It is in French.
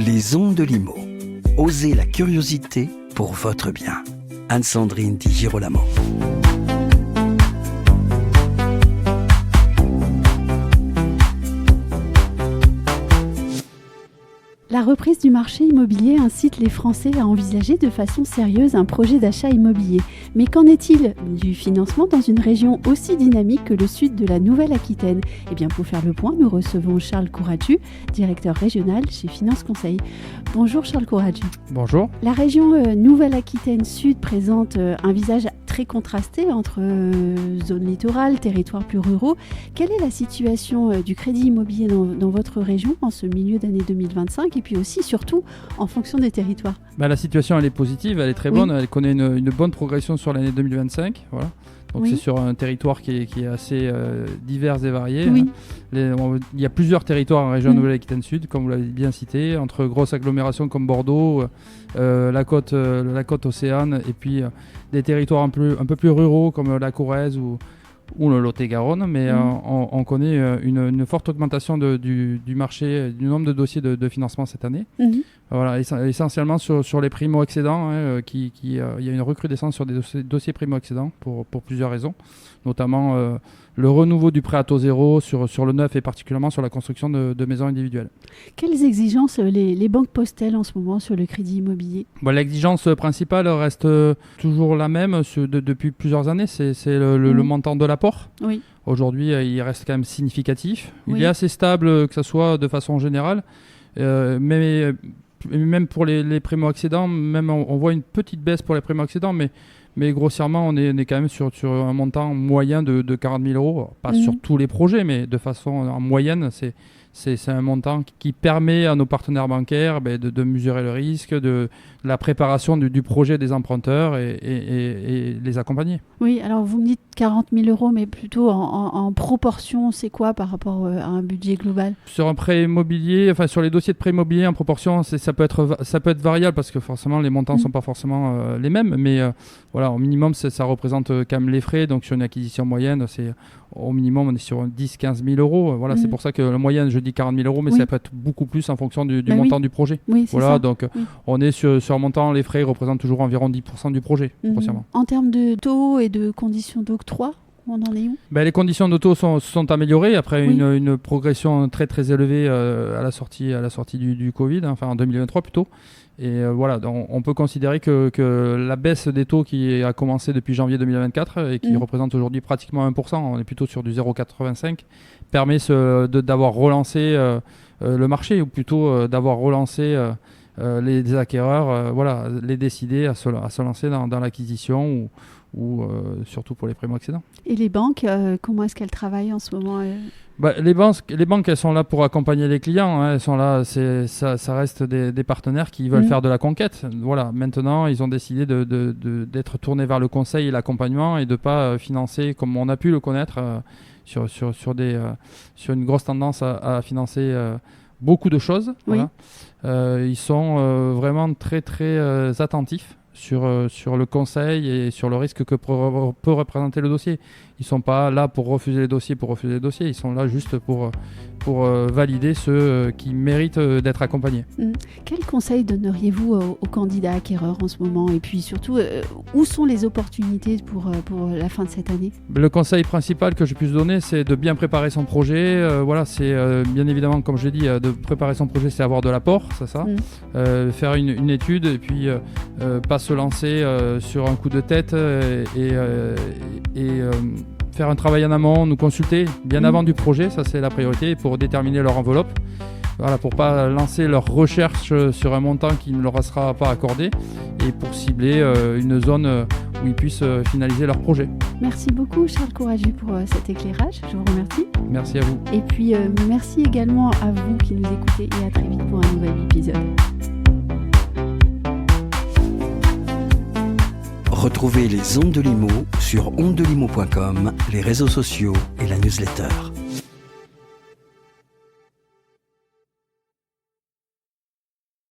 Les ondes de Limo. Osez la curiosité pour votre bien. Anne-Sandrine Di Girolamo. La reprise du marché immobilier incite les Français à envisager de façon sérieuse un projet d'achat immobilier. Mais qu'en est-il du financement dans une région aussi dynamique que le sud de la Nouvelle-Aquitaine ? Eh bien, pour faire le point, nous recevons Charles Couradu, directeur régional chez Finance Conseil. Bonjour Charles Couradu. Bonjour. La région Nouvelle-Aquitaine Sud présente un visage très contrasté entre zone littorale, territoires plus ruraux. Quelle est la situation du crédit immobilier dans votre région en ce milieu d'année 2025 et puis aussi, surtout, en fonction des territoires ? La situation, elle est positive, elle est très bonne, elle connaît une bonne progression sur l'année 2025. Voilà. Donc c'est sur un territoire qui est assez divers et varié. Oui. Il y a plusieurs territoires en région Nouvelle-Aquitaine Sud, comme vous l'avez bien cité, entre grosses agglomérations comme Bordeaux, la côte Océane, et puis des territoires un peu plus ruraux comme la Corrèze ou le Lot-et-Garonne, mais on connaît une forte augmentation du marché, du nombre de dossiers de financement cette année. Voilà, essentiellement sur les primo-accédants, il y a une recrudescence sur des dossiers primo-accédants pour plusieurs raisons, notamment le renouveau du prêt à taux zéro sur le neuf et particulièrement sur la construction de maisons individuelles. Quelles exigences les banques posent-elles en ce moment sur le crédit immobilier ? L'exigence principale reste toujours la même depuis plusieurs années, c'est le montant de l'apport. Oui. Aujourd'hui, il reste quand même significatif. Il est assez stable, que ce soit de façon générale, mais même pour les primo-accédants, même on voit une petite baisse pour les primo-accédants, mais grossièrement, on est quand même sur un montant moyen de 40 000 euros. Pas sur tous les projets, mais de façon en moyenne, c'est un montant qui permet à nos partenaires bancaires de mesurer le risque, de la préparation du projet des emprunteurs et les accompagner. Oui, alors vous me dites 40 000 euros, mais plutôt en proportion, c'est quoi par rapport à un budget global ? Sur un prêt immobilier, sur les dossiers de prêt immobilier en proportion, ça peut être variable parce que forcément les montants ne sont pas forcément les mêmes, mais voilà, au minimum ça représente quand même les frais, donc sur une acquisition moyenne, au minimum on est sur 10-15 000 euros. Voilà, c'est pour ça que la moyenne, je dis 40 000 euros, mais ça peut être beaucoup plus en fonction du montant du projet. Oui, c'est voilà, ça. Donc on est sur un montant, les frais représentent toujours environ 10% du projet, grossièrement. En termes de taux et de conditions d'octroi, on en est où ? Les conditions de taux sont améliorées après une progression très très élevée à la sortie du Covid, en 2023 plutôt. Et voilà, donc on peut considérer que la baisse des taux qui a commencé depuis janvier 2024 et qui représente aujourd'hui pratiquement 1%, on est plutôt sur du 0,85, permet d'avoir relancé le marché, ou plutôt d'avoir relancé les acquéreurs, les décider à se lancer dans l'acquisition ou surtout pour les primo-accédants. Et les banques, comment est-ce qu'elles travaillent en ce moment ? Les banques, elles sont là pour accompagner les clients. Elles sont là, ça reste des partenaires qui veulent faire de la conquête. Voilà. Maintenant, ils ont décidé d'être tournés vers le conseil et l'accompagnement et de ne pas financer, comme on a pu le connaître, sur une grosse tendance à financer beaucoup de choses. Oui. Voilà. Ils sont vraiment très, très attentifs sur le conseil et sur le risque que peut représenter le dossier. Ils ne sont pas là pour refuser les dossiers ils sont là juste pour valider ceux qui méritent d'être accompagnés. Quel conseil donneriez-vous aux candidats acquéreurs en ce moment ? Et puis surtout, où sont les opportunités pour la fin de cette année ? Le conseil principal que je puisse donner, c'est de bien préparer son projet. C'est bien évidemment, comme je l'ai dit, de préparer son projet, c'est avoir de l'apport, c'est ça. Faire une étude et puis pas se lancer sur un coup de tête et faire un travail en amont, nous consulter bien avant du projet, ça c'est la priorité, pour déterminer leur enveloppe. Voilà, pour ne pas lancer leur recherche sur un montant qui ne leur sera pas accordé et pour cibler une zone où ils puissent finaliser leur projet. Merci beaucoup Charles Couradu pour cet éclairage, je vous remercie. Merci à vous. Et puis merci également à vous qui nous écoutez et à très vite pour un nouvel épisode. Retrouvez les ondes de Limo sur ondedelimo.com, les réseaux sociaux et la newsletter.